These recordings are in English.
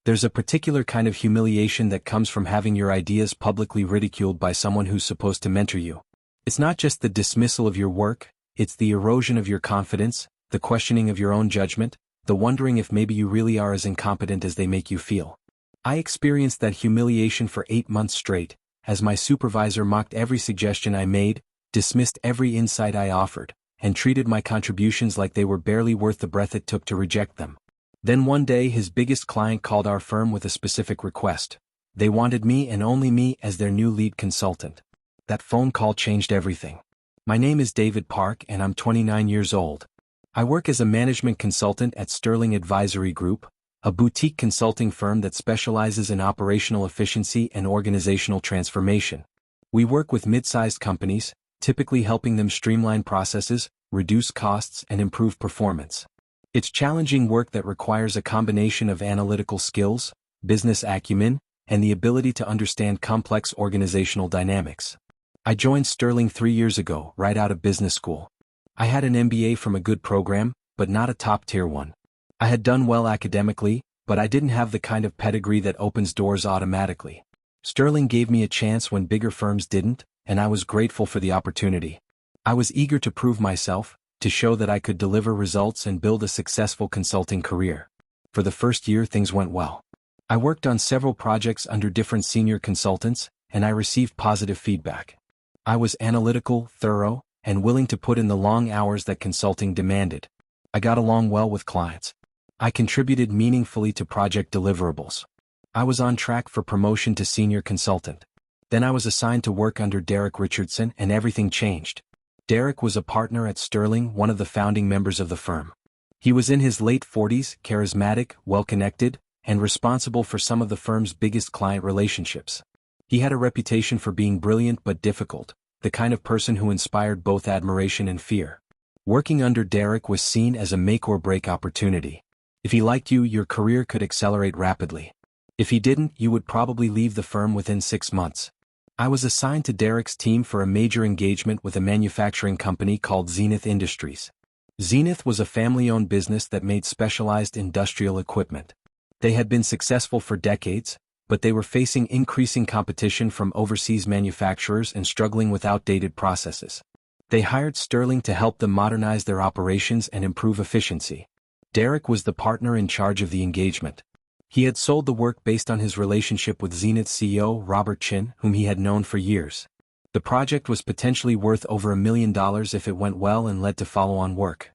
There's a particular kind of humiliation that comes from having your ideas publicly ridiculed by someone who's supposed to mentor you. It's not just the dismissal of your work, it's the erosion of your confidence, the questioning of your own judgment, the wondering if maybe you really are as incompetent as they make you feel. I experienced that humiliation for 8 months straight, as my supervisor mocked every suggestion I made, dismissed every insight I offered, and treated my contributions like they were barely worth the breath it took to reject them. Then one day his biggest client called our firm with a specific request. They wanted me and only me as their new lead consultant. That phone call changed everything. My name is David Park and I'm 29 years old. I work as a management consultant at Sterling Advisory Group, a boutique consulting firm that specializes in operational efficiency and organizational transformation. We work with mid-sized companies, typically helping them streamline processes, reduce costs, and improve performance. It's challenging work that requires a combination of analytical skills, business acumen, and the ability to understand complex organizational dynamics. I joined Sterling 3 years ago, right out of business school. I had an MBA from a good program, but not a top-tier one. I had done well academically, but I didn't have the kind of pedigree that opens doors automatically. Sterling gave me a chance when bigger firms didn't, and I was grateful for the opportunity. I was eager to prove myself, to show that I could deliver results and build a successful consulting career. For the first year things went well. I worked on several projects under different senior consultants, and I received positive feedback. I was analytical, thorough, and willing to put in the long hours that consulting demanded. I got along well with clients. I contributed meaningfully to project deliverables. I was on track for promotion to senior consultant. Then I was assigned to work under Derek Richardson and everything changed. Derek was a partner at Sterling, one of the founding members of the firm. He was in his late 40s, charismatic, well-connected, and responsible for some of the firm's biggest client relationships. He had a reputation for being brilliant but difficult, the kind of person who inspired both admiration and fear. Working under Derek was seen as a make-or-break opportunity. If he liked you, your career could accelerate rapidly. If he didn't, you would probably leave the firm within 6 months. I was assigned to Derek's team for a major engagement with a manufacturing company called Zenith Industries. Zenith was a family-owned business that made specialized industrial equipment. They had been successful for decades, but they were facing increasing competition from overseas manufacturers and struggling with outdated processes. They hired Sterling to help them modernize their operations and improve efficiency. Derek was the partner in charge of the engagement. He had sold the work based on his relationship with Zenith's CEO, Robert Chin, whom he had known for years. The project was potentially worth over $1 million if it went well and led to follow-on work.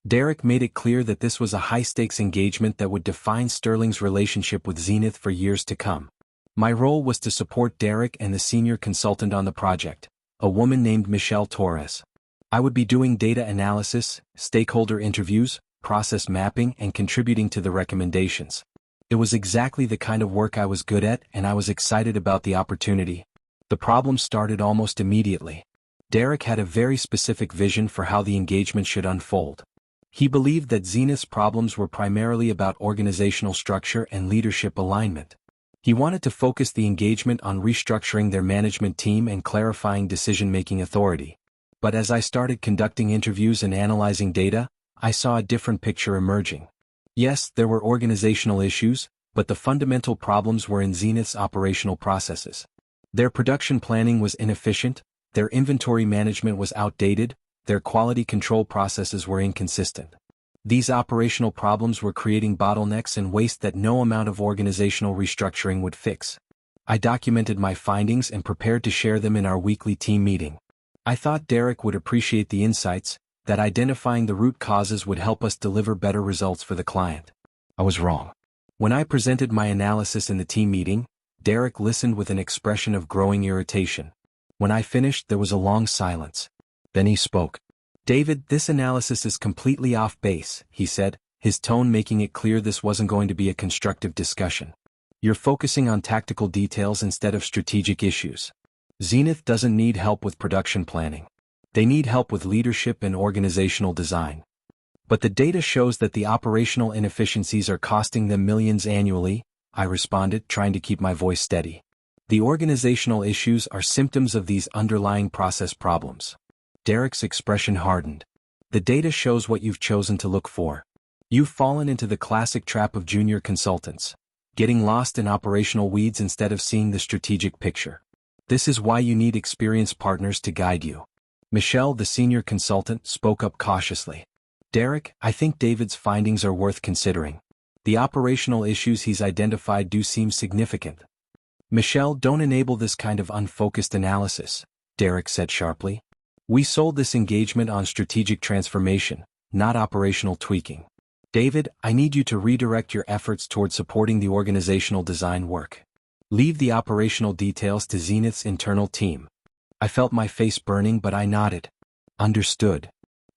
Derek made it clear that this was a high-stakes engagement that would define Sterling's relationship with Zenith for years to come. My role was to support Derek and the senior consultant on the project, a woman named Michelle Torres. I would be doing data analysis, stakeholder interviews, process mapping, and contributing to the recommendations. It was exactly the kind of work I was good at, and I was excited about the opportunity. The problem started almost immediately. Derek had a very specific vision for how the engagement should unfold. He believed that Zenith's problems were primarily about organizational structure and leadership alignment. He wanted to focus the engagement on restructuring their management team and clarifying decision-making authority. But as I started conducting interviews and analyzing data, I saw a different picture emerging. Yes, there were organizational issues, but the fundamental problems were in Zenith's operational processes. Their production planning was inefficient, their inventory management was outdated, their quality control processes were inconsistent. These operational problems were creating bottlenecks and waste that no amount of organizational restructuring would fix. I documented my findings and prepared to share them in our weekly team meeting. I thought Derek would appreciate the insights, that identifying the root causes would help us deliver better results for the client. I was wrong. When I presented my analysis in the team meeting, Derek listened with an expression of growing irritation. When I finished, there was a long silence. Then he spoke. "David, this analysis is completely off base," he said, his tone making it clear this wasn't going to be a constructive discussion. "You're focusing on tactical details instead of strategic issues. Zenith doesn't need help with production planning. They need help with leadership and organizational design. But the data shows that the operational inefficiencies are costing them millions annually," I responded, trying to keep my voice steady. "The organizational issues are symptoms of these underlying process problems." Derek's expression hardened. "The data shows what you've chosen to look for. You've fallen into the classic trap of junior consultants. getting lost in operational weeds instead of seeing the strategic picture. This is why you need experienced partners to guide you. Michelle, the senior consultant, spoke up cautiously. Derek, I think David's findings are worth considering. The operational issues he's identified do seem significant. Michelle, don't enable this kind of unfocused analysis, Derek said sharply. We sold this engagement on strategic transformation, not operational tweaking. David, I need you to redirect your efforts toward supporting the organizational design work. Leave the operational details to Zenith's internal team. I felt my face burning, but I nodded. Understood.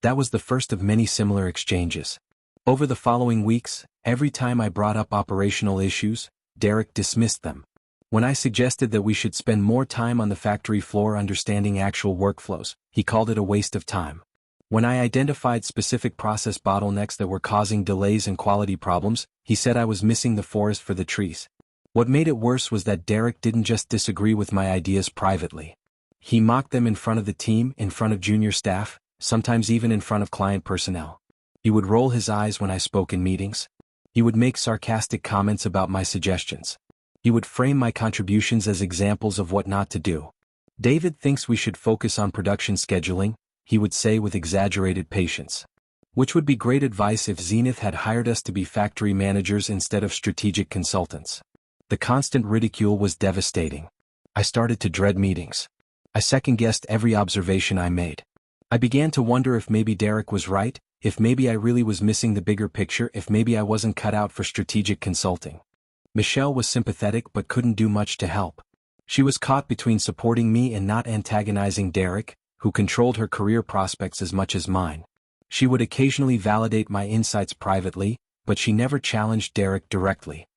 That was the first of many similar exchanges. Over the following weeks, every time I brought up operational issues, Derek dismissed them. When I suggested that we should spend more time on the factory floor understanding actual workflows, he called it a waste of time. When I identified specific process bottlenecks that were causing delays and quality problems, he said I was missing the forest for the trees. What made it worse was that Derek didn't just disagree with my ideas privately. He mocked them in front of the team, in front of junior staff, sometimes even in front of client personnel. He would roll his eyes when I spoke in meetings. He would make sarcastic comments about my suggestions. He would frame my contributions as examples of what not to do. David thinks we should focus on production scheduling, he would say with exaggerated patience. Which would be great advice if Zenith had hired us to be factory managers instead of strategic consultants. The constant ridicule was devastating. I started to dread meetings. I second-guessed every observation I made. I began to wonder if maybe Derek was right, if maybe I really was missing the bigger picture, if maybe I wasn't cut out for strategic consulting. Michelle was sympathetic but couldn't do much to help. She was caught between supporting me and not antagonizing Derek, who controlled her career prospects as much as mine. She would occasionally validate my insights privately, but she never challenged Derek directly.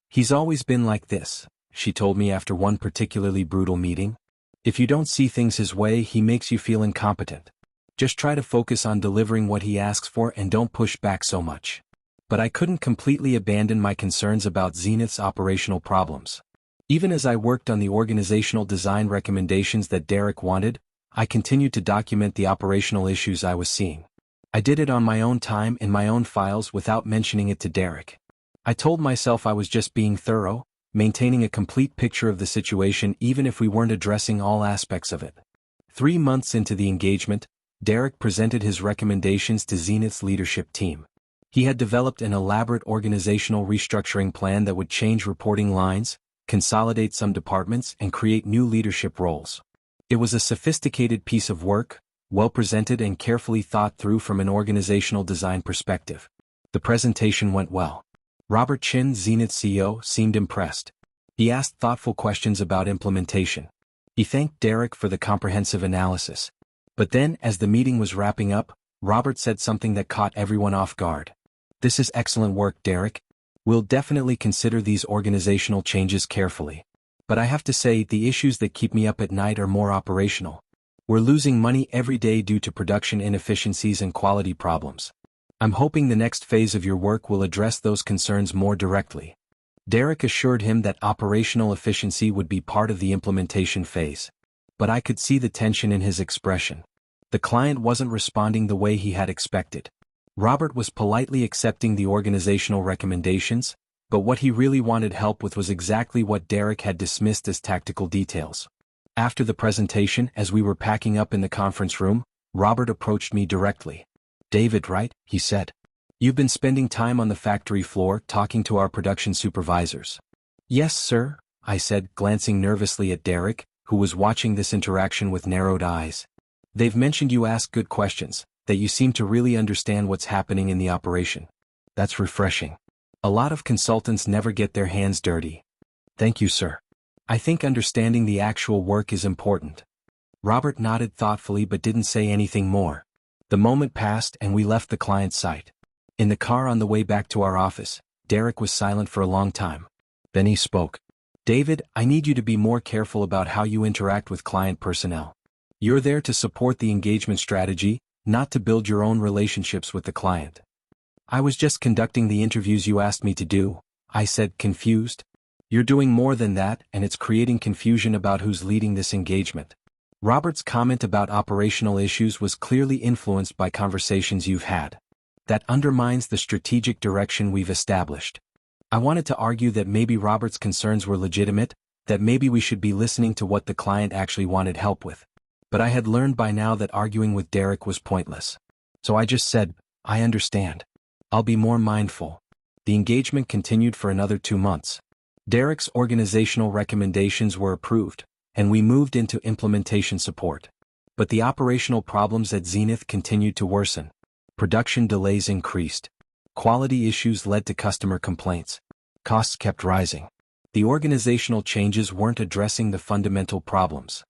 He's always been like this, she told me after one particularly brutal meeting. If you don't see things his way, he makes you feel incompetent. Just try to focus on delivering what he asks for and don't push back so much. But I couldn't completely abandon my concerns about Zenith's operational problems. Even as I worked on the organizational design recommendations that Derek wanted, I continued to document the operational issues I was seeing. I did it on my own time in my own files without mentioning it to Derek. I told myself I was just being thorough, maintaining a complete picture of the situation even if we weren't addressing all aspects of it. 3 months into the engagement, Derek presented his recommendations to Zenith's leadership team. He had developed an elaborate organizational restructuring plan that would change reporting lines, consolidate some departments, and create new leadership roles. It was a sophisticated piece of work, well presented and carefully thought through from an organizational design perspective. The presentation went well. Robert Chin, Zenith CEO, seemed impressed. He asked thoughtful questions about implementation. He thanked Derek for the comprehensive analysis. But then, as the meeting was wrapping up, Robert said something that caught everyone off guard. This is excellent work, Derek. We'll definitely consider these organizational changes carefully. But I have to say, the issues that keep me up at night are more operational. We're losing money every day due to production inefficiencies and quality problems. I'm hoping the next phase of your work will address those concerns more directly. Derek assured him that operational efficiency would be part of the implementation phase. But I could see the tension in his expression. The client wasn't responding the way he had expected. Robert was politely accepting the organizational recommendations, but what he really wanted help with was exactly what Derek had dismissed as tactical details. After the presentation, as we were packing up in the conference room, Robert approached me directly. David, right? He said. You've been spending time on the factory floor talking to our production supervisors. Yes, sir, I said, glancing nervously at Derek, who was watching this interaction with narrowed eyes. They've mentioned you ask good questions, that you seem to really understand what's happening in the operation. That's refreshing. A lot of consultants never get their hands dirty. Thank you, sir. I think understanding the actual work is important. Robert nodded thoughtfully but didn't say anything more. The moment passed and we left the client's site. In the car on the way back to our office, Derek was silent for a long time. Then he spoke. David, I need you to be more careful about how you interact with client personnel. You're there to support the engagement strategy, not to build your own relationships with the client. I was just conducting the interviews you asked me to do, I said, confused. You're doing more than that, and it's creating confusion about who's leading this engagement. Robert's comment about operational issues was clearly influenced by conversations you've had. That undermines the strategic direction we've established. I wanted to argue that maybe Robert's concerns were legitimate, that maybe we should be listening to what the client actually wanted help with. But I had learned by now that arguing with Derek was pointless. So I just said, I understand. I'll be more mindful. The engagement continued for another 2 months. Derek's organizational recommendations were approved, and we moved into implementation support. But the operational problems at Zenith continued to worsen. Production delays increased. Quality issues led to customer complaints. Costs kept rising. The organizational changes weren't addressing the fundamental problems.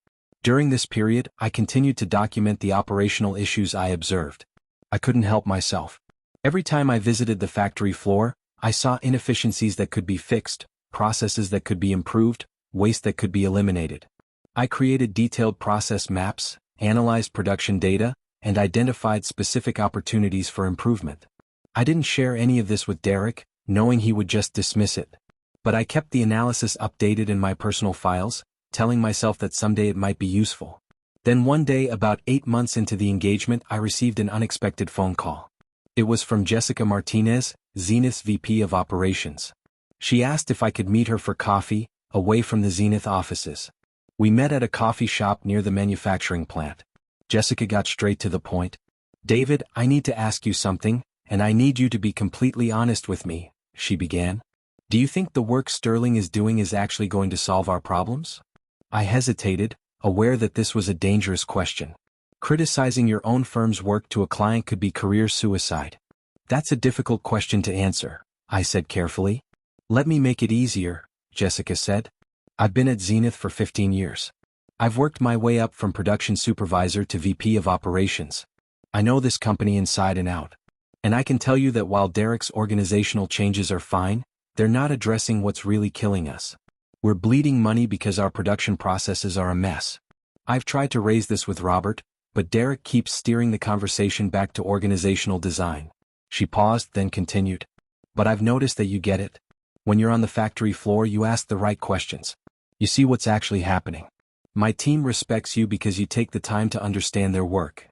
During this period, I continued to document the operational issues I observed. I couldn't help myself. Every time I visited the factory floor, I saw inefficiencies that could be fixed, processes that could be improved, waste that could be eliminated. I created detailed process maps, analyzed production data, and identified specific opportunities for improvement. I didn't share any of this with Derek, knowing he would just dismiss it. But I kept the analysis updated in my personal files, telling myself that someday it might be useful. Then one day, about 8 months into the engagement, I received an unexpected phone call. It was from Jessica Martinez, Zenith's VP of Operations. She asked if I could meet her for coffee, away from the Zenith offices. We met at a coffee shop near the manufacturing plant. Jessica got straight to the point. "David, I need to ask you something, and I need you to be completely honest with me," she began. "Do you think the work Sterling is doing is actually going to solve our problems?" I hesitated, aware that this was a dangerous question. Criticizing your own firm's work to a client could be career suicide. "That's a difficult question to answer," I said carefully. "Let me make it easier," Jessica said. "I've been at Zenith for 15 years. I've worked my way up from production supervisor to VP of operations. I know this company inside and out. And I can tell you that while Derek's organizational changes are fine, they're not addressing what's really killing us. We're bleeding money because our production processes are a mess. I've tried to raise this with Robert, but Derek keeps steering the conversation back to organizational design." She paused, then continued. "But I've noticed that you get it. When you're on the factory floor, you ask the right questions. You see what's actually happening. My team respects you because you take the time to understand their work."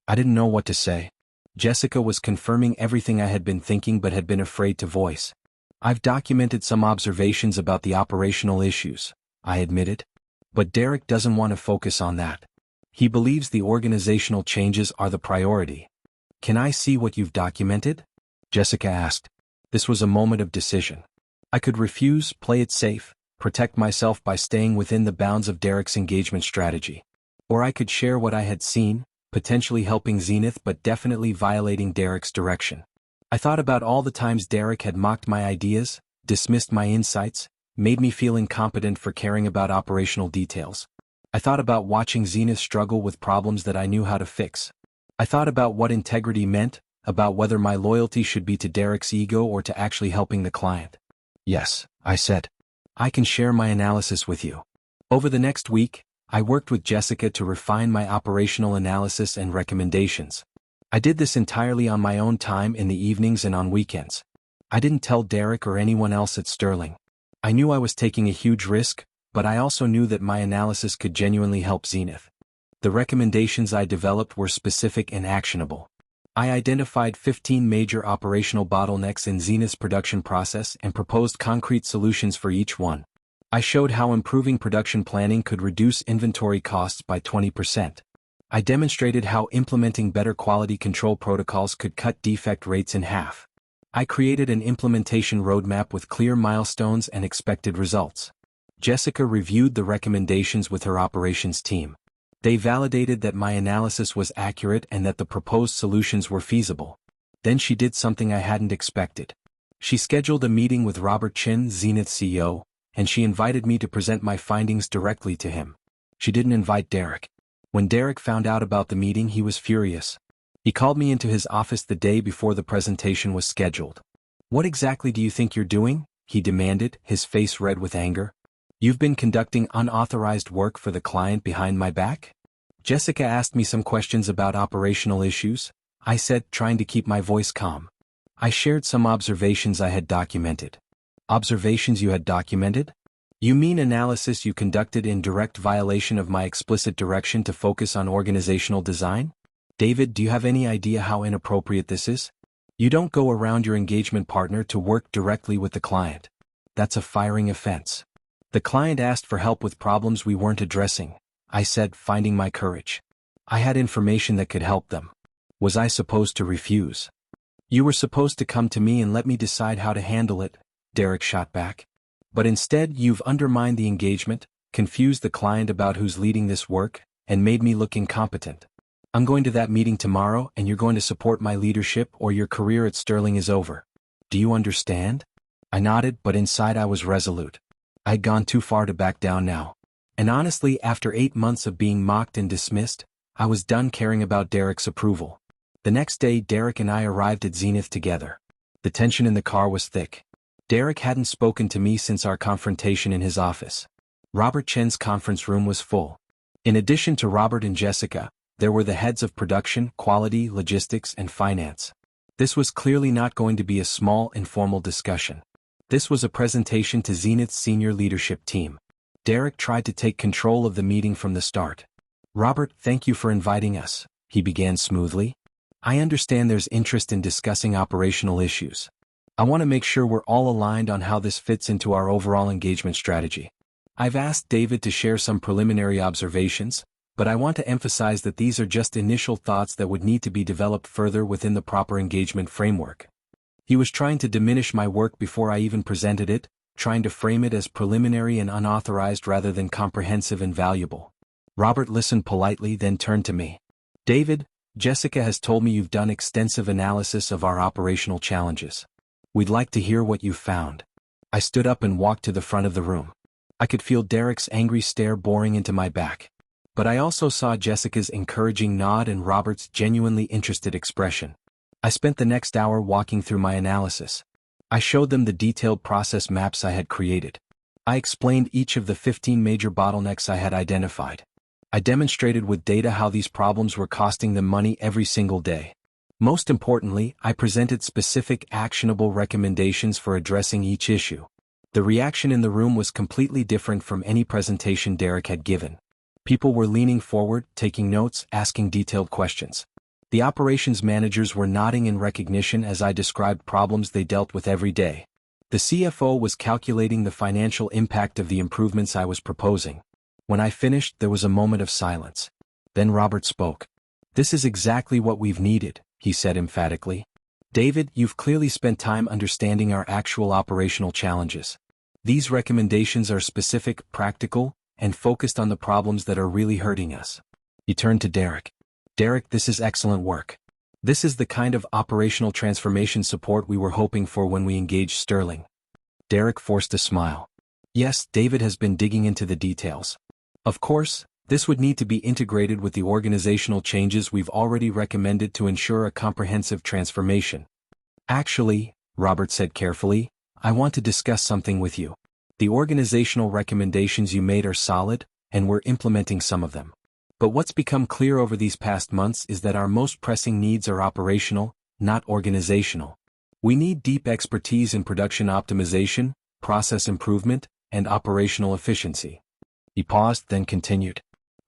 I didn't know what to say. Jessica was confirming everything I had been thinking but had been afraid to voice. "I've documented some observations about the operational issues," I admitted. "But Derek doesn't want to focus on that. He believes the organizational changes are the priority." "Can I see what you've documented?" Jessica asked. This was a moment of decision. I could refuse, play it safe, protect myself by staying within the bounds of Derek's engagement strategy. Or I could share what I had seen, potentially helping Zenith but definitely violating Derek's direction. I thought about all the times Derek had mocked my ideas, dismissed my insights, made me feel incompetent for caring about operational details. I thought about watching Zenith struggle with problems that I knew how to fix. I thought about what integrity meant, about whether my loyalty should be to Derek's ego or to actually helping the client. "Yes," I said. "I can share my analysis with you." Over the next week, I worked with Jessica to refine my operational analysis and recommendations. I did this entirely on my own time in the evenings and on weekends. I didn't tell Derek or anyone else at Sterling. I knew I was taking a huge risk, but I also knew that my analysis could genuinely help Zenith. The recommendations I developed were specific and actionable. I identified 15 major operational bottlenecks in Zenith's production process and proposed concrete solutions for each one. I showed how improving production planning could reduce inventory costs by 20%. I demonstrated how implementing better quality control protocols could cut defect rates in half. I created an implementation roadmap with clear milestones and expected results. Jessica reviewed the recommendations with her operations team. They validated that my analysis was accurate and that the proposed solutions were feasible. Then she did something I hadn't expected. She scheduled a meeting with Robert Chin, Zenith's CEO, and she invited me to present my findings directly to him. She didn't invite Derek. When Derek found out about the meeting, he was furious. He called me into his office the day before the presentation was scheduled. "What exactly do you think you're doing?" he demanded, his face red with anger. "You've been conducting unauthorized work for the client behind my back?" Jessica asked me some questions about operational issues, I said, trying to keep my voice calm. I shared some observations I had documented. "Observations you had documented? You mean analysis you conducted in direct violation of my explicit direction to focus on organizational design? David, do you have any idea how inappropriate this is? You don't go around your engagement partner to work directly with the client. That's a firing offense. The client asked for help with problems we weren't addressing. I said, finding my courage. I had information that could help them. Was I supposed to refuse? You were supposed to come to me and let me decide how to handle it, Derek shot back. But instead you've undermined the engagement, confused the client about who's leading this work, and made me look incompetent. I'm going to that meeting tomorrow and you're going to support my leadership or your career at Sterling is over. Do you understand? I nodded, but inside I was resolute. I'd gone too far to back down now. And honestly, after 8 months of being mocked and dismissed, I was done caring about Derek's approval. The next day Derek and I arrived at Zenith together. The tension in the car was thick. Derek hadn't spoken to me since our confrontation in his office. Robert Chen's conference room was full. In addition to Robert and Jessica, there were the heads of production, quality, logistics, and finance. This was clearly not going to be a small, informal discussion. This was a presentation to Zenith's senior leadership team. Derek tried to take control of the meeting from the start. Robert, thank you for inviting us, he began smoothly. I understand there's interest in discussing operational issues. I want to make sure we're all aligned on how this fits into our overall engagement strategy. I've asked David to share some preliminary observations, but I want to emphasize that these are just initial thoughts that would need to be developed further within the proper engagement framework. He was trying to diminish my work before I even presented it, trying to frame it as preliminary and unauthorized rather than comprehensive and valuable. Robert listened politely, then turned to me. David, Jessica has told me you've done extensive analysis of our operational challenges. We'd like to hear what you've found. I stood up and walked to the front of the room. I could feel Derek's angry stare boring into my back. But I also saw Jessica's encouraging nod and Robert's genuinely interested expression. I spent the next hour walking through my analysis. I showed them the detailed process maps I had created. I explained each of the 15 major bottlenecks I had identified. I demonstrated with data how these problems were costing them money every single day. Most importantly, I presented specific actionable recommendations for addressing each issue. The reaction in the room was completely different from any presentation Derek had given. People were leaning forward, taking notes, asking detailed questions. The operations managers were nodding in recognition as I described problems they dealt with every day. The CFO was calculating the financial impact of the improvements I was proposing. When I finished, there was a moment of silence. Then Robert spoke. This is exactly what we've needed, he said emphatically. David, you've clearly spent time understanding our actual operational challenges. These recommendations are specific, practical, and focused on the problems that are really hurting us. He turned to Derek. Derek, this is excellent work. This is the kind of operational transformation support we were hoping for when we engaged Sterling. Derek forced a smile. Yes, David has been digging into the details. Of course, this would need to be integrated with the organizational changes we've already recommended to ensure a comprehensive transformation. Actually, Robert said carefully, I want to discuss something with you. The organizational recommendations you made are solid, and we're implementing some of them. But what's become clear over these past months is that our most pressing needs are operational, not organizational. We need deep expertise in production optimization, process improvement, and operational efficiency. He paused, then continued.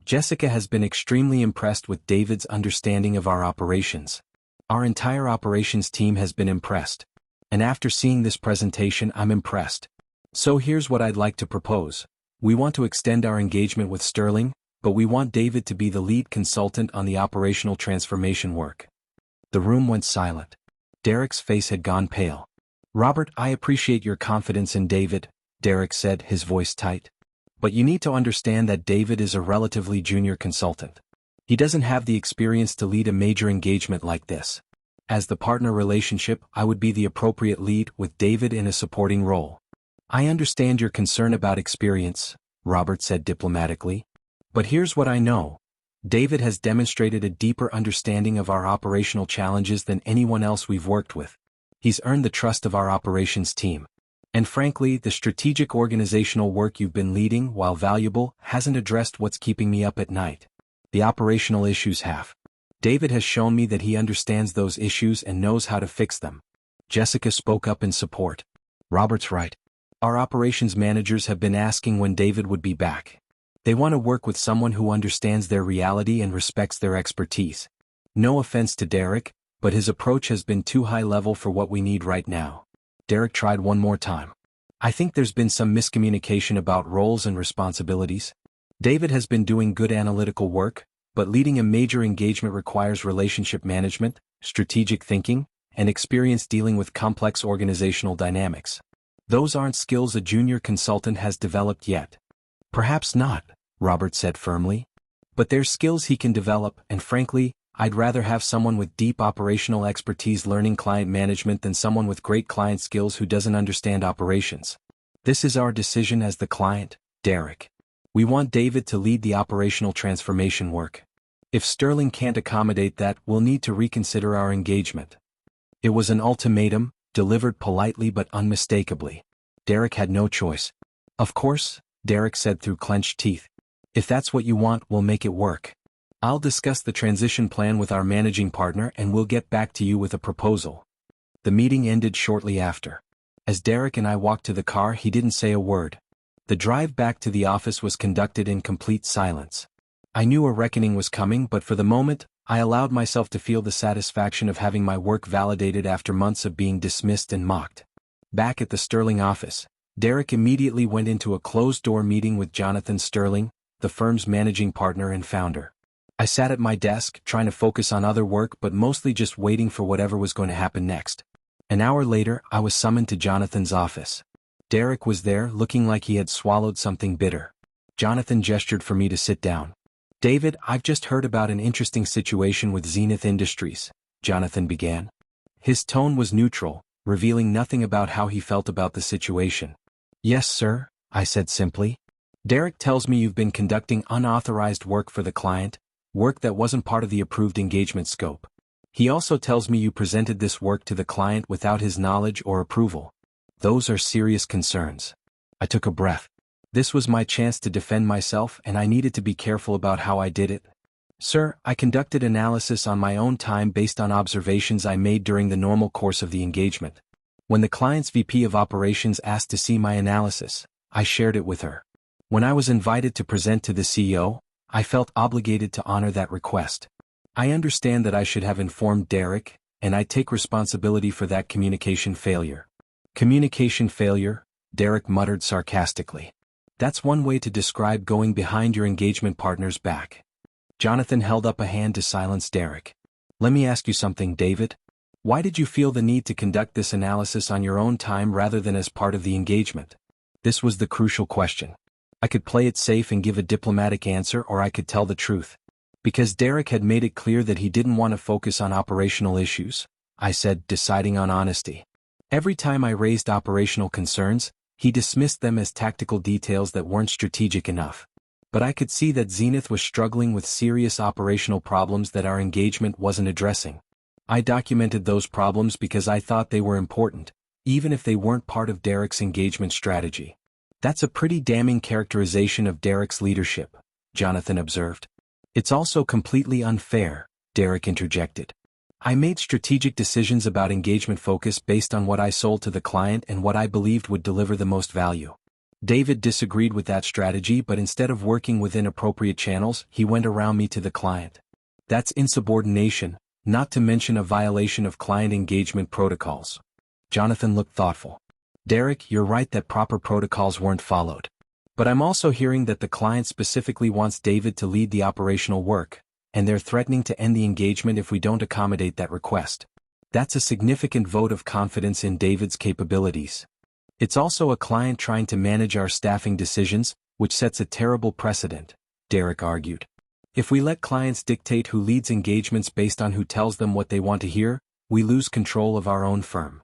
Jessica has been extremely impressed with David's understanding of our operations. Our entire operations team has been impressed. And after seeing this presentation, I'm impressed. So here's what I'd like to propose. We want to extend our engagement with Sterling, but we want David to be the lead consultant on the operational transformation work. The room went silent. Derek's face had gone pale. Robert, I appreciate your confidence in David, Derek said, his voice tight. But you need to understand that David is a relatively junior consultant. He doesn't have the experience to lead a major engagement like this. As the partner relationship, I would be the appropriate lead with David in a supporting role. I understand your concern about experience, Robert said diplomatically. But here's what I know. David has demonstrated a deeper understanding of our operational challenges than anyone else we've worked with. He's earned the trust of our operations team. And frankly, the strategic organizational work you've been leading, while valuable, hasn't addressed what's keeping me up at night. The operational issues have. David has shown me that he understands those issues and knows how to fix them. Jessica spoke up in support. Robert's right. Our operations managers have been asking when David would be back. They want to work with someone who understands their reality and respects their expertise. No offense to Derek, but his approach has been too high level for what we need right now. Derek tried one more time. I think there's been some miscommunication about roles and responsibilities. David has been doing good analytical work, but leading a major engagement requires relationship management, strategic thinking, and experience dealing with complex organizational dynamics. Those aren't skills a junior consultant has developed yet. Perhaps not, Robert said firmly. But they're skills he can develop, and frankly, I'd rather have someone with deep operational expertise learning client management than someone with great client skills who doesn't understand operations. This is our decision as the client, Derek. We want David to lead the operational transformation work. If Sterling can't accommodate that, we'll need to reconsider our engagement. It was an ultimatum, delivered politely but unmistakably. Derek had no choice. Of course, Derek said through clenched teeth. If that's what you want, we'll make it work. I'll discuss the transition plan with our managing partner and we'll get back to you with a proposal. The meeting ended shortly after. As Derek and I walked to the car, he didn't say a word. The drive back to the office was conducted in complete silence. I knew a reckoning was coming, but for the moment, I allowed myself to feel the satisfaction of having my work validated after months of being dismissed and mocked. Back at the Sterling office, Derek immediately went into a closed-door meeting with Jonathan Sterling, the firm's managing partner and founder. I sat at my desk, trying to focus on other work but mostly just waiting for whatever was going to happen next. An hour later, I was summoned to Jonathan's office. Derek was there, looking like he had swallowed something bitter. Jonathan gestured for me to sit down. David, I've just heard about an interesting situation with Zenith Industries, Jonathan began. His tone was neutral, revealing nothing about how he felt about the situation. Yes, sir, I said simply. Derek tells me you've been conducting unauthorized work for the client, work that wasn't part of the approved engagement scope. He also tells me you presented this work to the client without his knowledge or approval. Those are serious concerns. I took a breath. This was my chance to defend myself and I needed to be careful about how I did it. Sir, I conducted analysis on my own time based on observations I made during the normal course of the engagement. When the client's VP of operations asked to see my analysis, I shared it with her. When I was invited to present to the CEO, I felt obligated to honor that request. I understand that I should have informed Derek, and I take responsibility for that communication failure. Communication failure, Derek muttered sarcastically. That's one way to describe going behind your engagement partner's back. Jonathan held up a hand to silence Derek. Let me ask you something, David. Why did you feel the need to conduct this analysis on your own time rather than as part of the engagement? This was the crucial question. I could play it safe and give a diplomatic answer, or I could tell the truth. Because Derek had made it clear that he didn't want to focus on operational issues, I said, deciding on honesty. Every time I raised operational concerns, he dismissed them as tactical details that weren't strategic enough. But I could see that Zenith was struggling with serious operational problems that our engagement wasn't addressing. I documented those problems because I thought they were important, even if they weren't part of Derek's engagement strategy. That's a pretty damning characterization of Derek's leadership, Jonathan observed. It's also completely unfair, Derek interjected. I made strategic decisions about engagement focus based on what I sold to the client and what I believed would deliver the most value. David disagreed with that strategy, but instead of working within appropriate channels, he went around me to the client. That's insubordination, not to mention a violation of client engagement protocols. Jonathan looked thoughtful. Derek, you're right that proper protocols weren't followed. But I'm also hearing that the client specifically wants David to lead the operational work, and they're threatening to end the engagement if we don't accommodate that request. That's a significant vote of confidence in David's capabilities. It's also a client trying to manage our staffing decisions, which sets a terrible precedent, Derek argued. If we let clients dictate who leads engagements based on who tells them what they want to hear, we lose control of our own firm.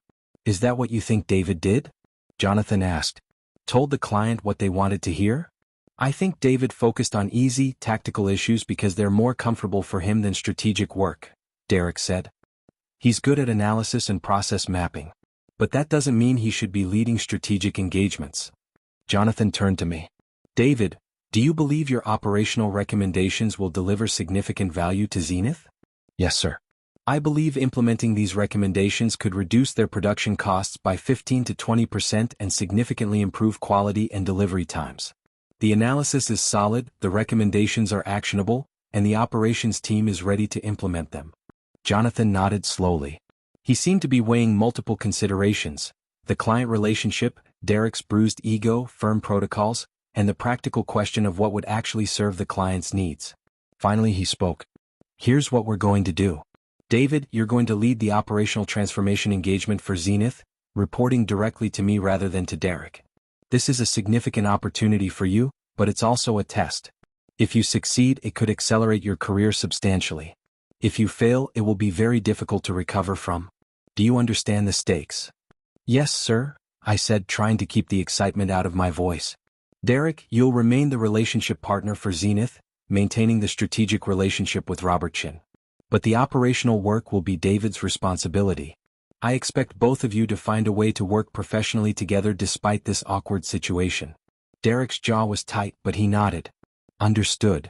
Is that what you think David did? Jonathan asked. Told the client what they wanted to hear? I think David focused on easy, tactical issues because they're more comfortable for him than strategic work, Derek said. He's good at analysis and process mapping. But that doesn't mean he should be leading strategic engagements. Jonathan turned to me. David, do you believe your operational recommendations will deliver significant value to Zenith? Yes, sir. I believe implementing these recommendations could reduce their production costs by 15 to 20% and significantly improve quality and delivery times. The analysis is solid, the recommendations are actionable, and the operations team is ready to implement them. Jonathan nodded slowly. He seemed to be weighing multiple considerations: the client relationship, Derek's bruised ego, firm protocols, and the practical question of what would actually serve the client's needs. Finally he spoke. Here's what we're going to do. David, you're going to lead the operational transformation engagement for Zenith, reporting directly to me rather than to Derek. This is a significant opportunity for you, but it's also a test. If you succeed, it could accelerate your career substantially. If you fail, it will be very difficult to recover from. Do you understand the stakes? Yes, sir, I said, trying to keep the excitement out of my voice. Derek, you'll remain the relationship partner for Zenith, maintaining the strategic relationship with Robert Chin. But the operational work will be David's responsibility. I expect both of you to find a way to work professionally together despite this awkward situation. Derek's jaw was tight, but he nodded. Understood.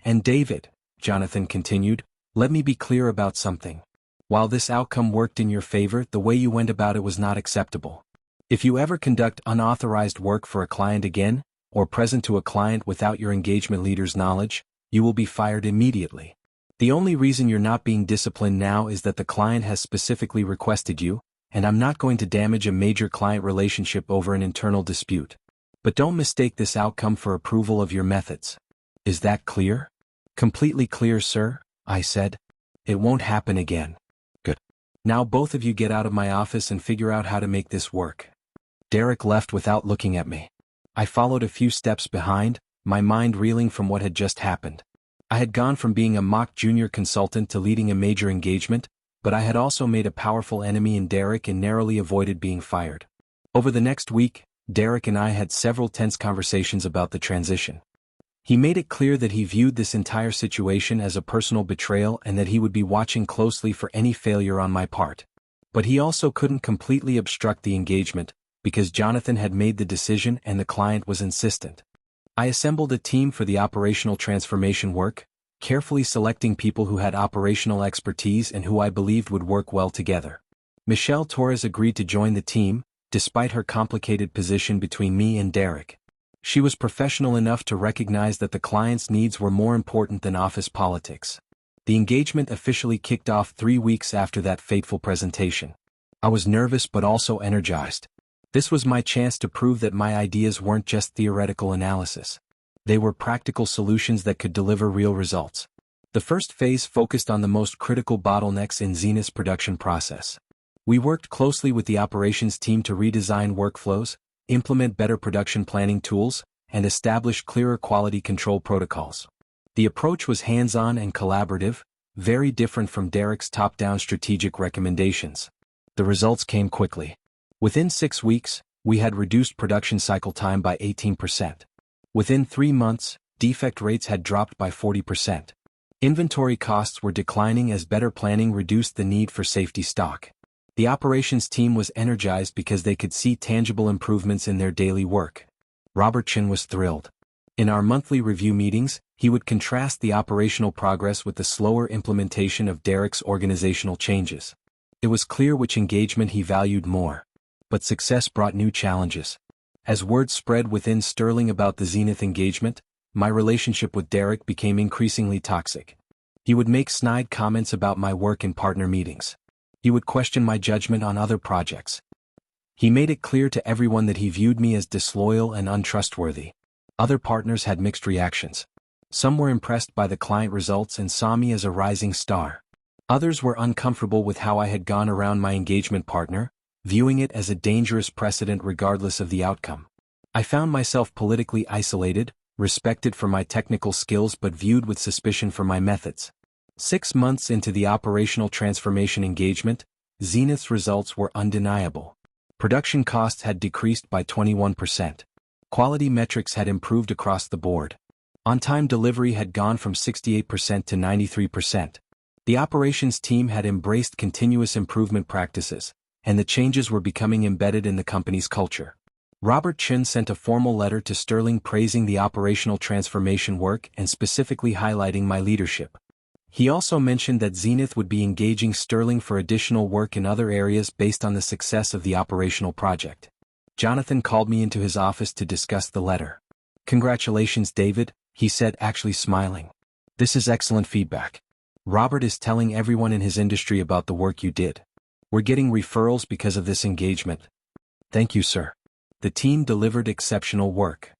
And David, Jonathan continued, let me be clear about something. While this outcome worked in your favor, the way you went about it was not acceptable. If you ever conduct unauthorized work for a client again, or present to a client without your engagement leader's knowledge, you will be fired immediately. The only reason you're not being disciplined now is that the client has specifically requested you, and I'm not going to damage a major client relationship over an internal dispute. But don't mistake this outcome for approval of your methods. Is that clear? Completely clear, sir, I said. It won't happen again. Good. Now both of you get out of my office and figure out how to make this work. Derek left without looking at me. I followed a few steps behind, my mind reeling from what had just happened. I had gone from being a mock junior consultant to leading a major engagement, but I had also made a powerful enemy in Derek and narrowly avoided being fired. Over the next week, Derek and I had several tense conversations about the transition. He made it clear that he viewed this entire situation as a personal betrayal and that he would be watching closely for any failure on my part. But he also couldn't completely obstruct the engagement, because Jonathan had made the decision and the client was insistent. I assembled a team for the operational transformation work, carefully selecting people who had operational expertise and who I believed would work well together. Michelle Torres agreed to join the team, despite her complicated position between me and Derek. She was professional enough to recognize that the client's needs were more important than office politics. The engagement officially kicked off 3 weeks after that fateful presentation. I was nervous but also energized. This was my chance to prove that my ideas weren't just theoretical analysis. They were practical solutions that could deliver real results. The first phase focused on the most critical bottlenecks in Zenith's production process. We worked closely with the operations team to redesign workflows, implement better production planning tools, and establish clearer quality control protocols. The approach was hands-on and collaborative, very different from Derek's top-down strategic recommendations. The results came quickly. Within 6 weeks, we had reduced production cycle time by 18%. Within 3 months, defect rates had dropped by 40%. Inventory costs were declining as better planning reduced the need for safety stock. The operations team was energized because they could see tangible improvements in their daily work. Robert Chin was thrilled. In our monthly review meetings, he would contrast the operational progress with the slower implementation of Derek's organizational changes. It was clear which engagement he valued more. But success brought new challenges. As word spread within Sterling about the Zenith engagement, my relationship with Derek became increasingly toxic. He would make snide comments about my work in partner meetings. He would question my judgment on other projects. He made it clear to everyone that he viewed me as disloyal and untrustworthy. Other partners had mixed reactions. Some were impressed by the client results and saw me as a rising star. Others were uncomfortable with how I had gone around my engagement partner, viewing it as a dangerous precedent regardless of the outcome. I found myself politically isolated, respected for my technical skills but viewed with suspicion for my methods. 6 months into the operational transformation engagement, Zenith's results were undeniable. Production costs had decreased by 21%. Quality metrics had improved across the board. On-time delivery had gone from 68% to 93%. The operations team had embraced continuous improvement practices, and the changes were becoming embedded in the company's culture. Robert Chin sent a formal letter to Sterling praising the operational transformation work and specifically highlighting my leadership. He also mentioned that Zenith would be engaging Sterling for additional work in other areas based on the success of the operational project. Jonathan called me into his office to discuss the letter. "Congratulations, David," he said, actually smiling. "This is excellent feedback. Robert is telling everyone in his industry about the work you did. We're getting referrals because of this engagement. Thank you, sir. The team delivered exceptional work.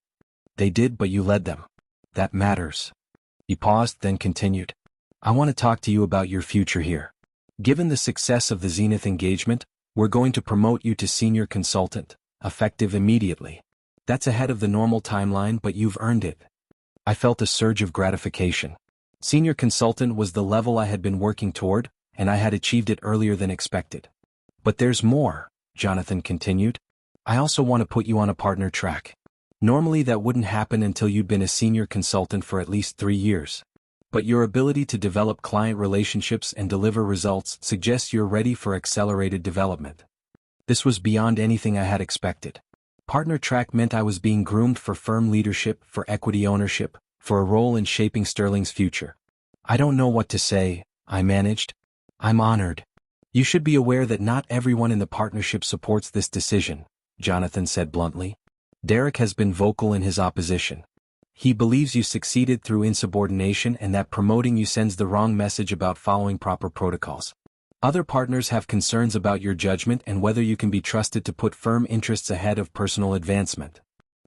They did, but you led them. That matters. He paused, then continued. I want to talk to you about your future here. Given the success of the Zenith engagement, we're going to promote you to senior consultant, effective immediately. That's ahead of the normal timeline, but you've earned it. I felt a surge of gratification. Senior consultant was the level I had been working toward, and I had achieved it earlier than expected. But there's more, Jonathan continued. I also want to put you on a partner track. Normally that wouldn't happen until you'd been a senior consultant for at least 3 years. But your ability to develop client relationships and deliver results suggests you're ready for accelerated development. This was beyond anything I had expected. Partner track meant I was being groomed for firm leadership, for equity ownership, for a role in shaping Sterling's future. I don't know what to say, I managed. I'm honored. You should be aware that not everyone in the partnership supports this decision, Jonathan said bluntly. Derek has been vocal in his opposition. He believes you succeeded through insubordination and that promoting you sends the wrong message about following proper protocols. Other partners have concerns about your judgment and whether you can be trusted to put firm interests ahead of personal advancement.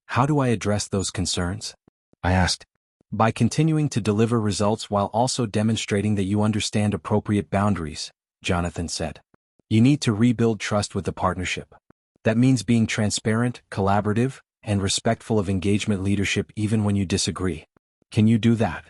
How do I address those concerns? I asked. By continuing to deliver results while also demonstrating that you understand appropriate boundaries, Jonathan said. You need to rebuild trust with the partnership. That means being transparent, collaborative, and respectful of engagement leadership even when you disagree. Can you do that?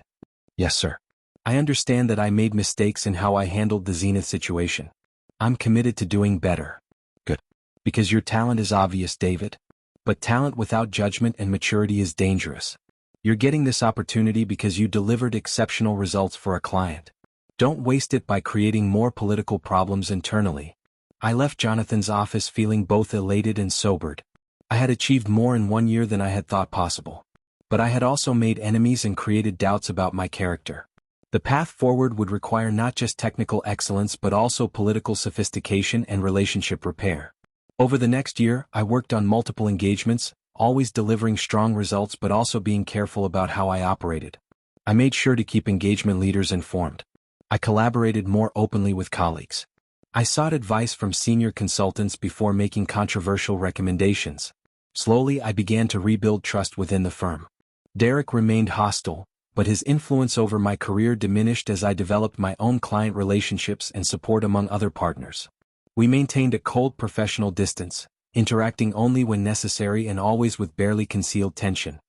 Yes, sir. I understand that I made mistakes in how I handled the Zenith situation. I'm committed to doing better. Good. Because your talent is obvious, David. But talent without judgment and maturity is dangerous. You're getting this opportunity because you delivered exceptional results for a client. Don't waste it by creating more political problems internally. I left Jonathan's office feeling both elated and sobered. I had achieved more in 1 year than I had thought possible. But I had also made enemies and created doubts about my character. The path forward would require not just technical excellence but also political sophistication and relationship repair. Over the next year, I worked on multiple engagements, always delivering strong results but also being careful about how I operated. I made sure to keep engagement leaders informed. I collaborated more openly with colleagues. I sought advice from senior consultants before making controversial recommendations. Slowly I began to rebuild trust within the firm. Derek remained hostile, but his influence over my career diminished as I developed my own client relationships and support among other partners. We maintained a cold professional distance, interacting only when necessary and always with barely concealed tension.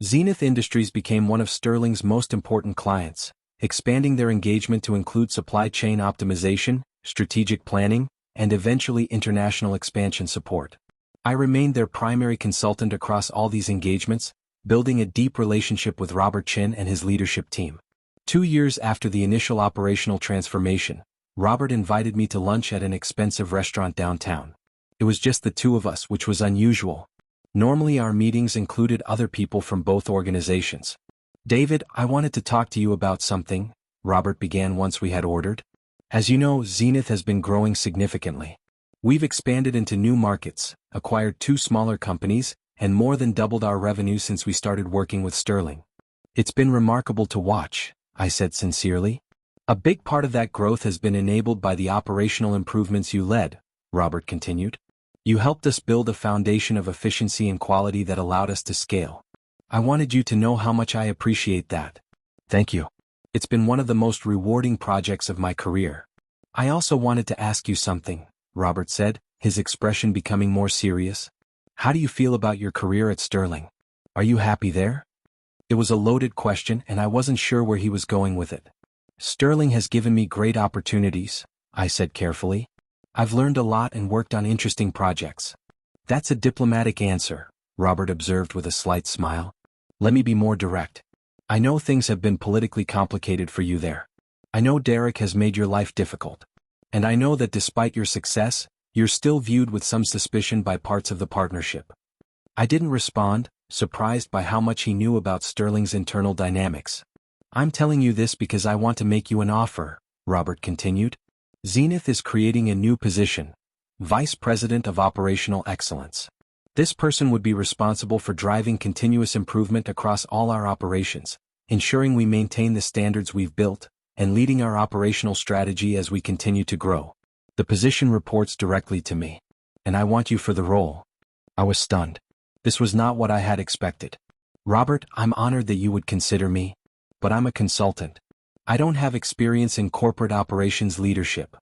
Zenith Industries became one of Sterling's most important clients, expanding their engagement to include supply chain optimization, strategic planning, and eventually international expansion support. I remained their primary consultant across all these engagements, building a deep relationship with Robert Chin and his leadership team. 2 years after the initial operational transformation, Robert invited me to lunch at an expensive restaurant downtown. It was just the two of us, which was unusual. Normally our meetings included other people from both organizations. David, I wanted to talk to you about something, Robert began once we had ordered. As you know, Zenith has been growing significantly. We've expanded into new markets, acquired 2 smaller companies, and more than doubled our revenue since we started working with Sterling. It's been remarkable to watch, I said sincerely. A big part of that growth has been enabled by the operational improvements you led, Robert continued. You helped us build a foundation of efficiency and quality that allowed us to scale. I wanted you to know how much I appreciate that. Thank you. It's been one of the most rewarding projects of my career. I also wanted to ask you something, Robert said, his expression becoming more serious. How do you feel about your career at Sterling? Are you happy there? It was a loaded question and I wasn't sure where he was going with it. Sterling has given me great opportunities, I said carefully. I've learned a lot and worked on interesting projects. That's a diplomatic answer, Robert observed with a slight smile. Let me be more direct. I know things have been politically complicated for you there. I know Derek has made your life difficult. And I know that despite your success, you're still viewed with some suspicion by parts of the partnership. I didn't respond, surprised by how much he knew about Sterling's internal dynamics. I'm telling you this because I want to make you an offer, Robert continued. Zenith is creating a new position, Vice President of Operational Excellence. This person would be responsible for driving continuous improvement across all our operations, ensuring we maintain the standards we've built, and leading our operational strategy as we continue to grow. The position reports directly to me. And I want you for the role. I was stunned. This was not what I had expected. Robert, I'm honored that you would consider me, but I'm a consultant. I don't have experience in corporate operations leadership.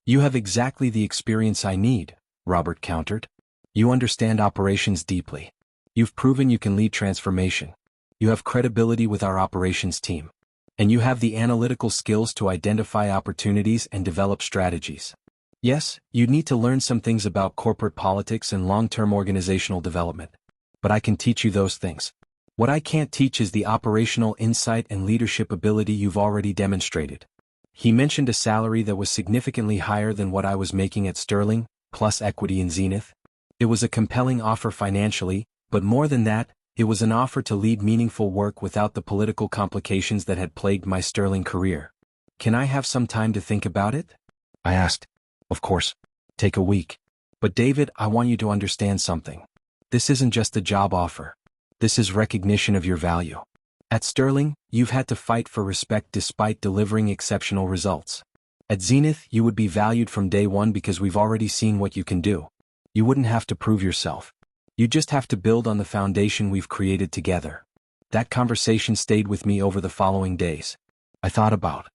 You have exactly the experience I need, Robert countered. You understand operations deeply. You've proven you can lead transformation. You have credibility with our operations team. And you have the analytical skills to identify opportunities and develop strategies. Yes, you need to learn some things about corporate politics and long-term organizational development. But I can teach you those things. What I can't teach is the operational insight and leadership ability you've already demonstrated. He mentioned a salary that was significantly higher than what I was making at Sterling, plus equity in Zenith. It was a compelling offer financially, but more than that, it was an offer to lead meaningful work without the political complications that had plagued my Sterling career. Can I have some time to think about it? I asked. Of course. Take a week. But David, I want you to understand something. This isn't just a job offer. This is recognition of your value. At Sterling, you've had to fight for respect despite delivering exceptional results. At Zenith, you would be valued from day one because we've already seen what you can do. You wouldn't have to prove yourself. You just have to build on the foundation we've created together. That conversation stayed with me over the following days. I thought about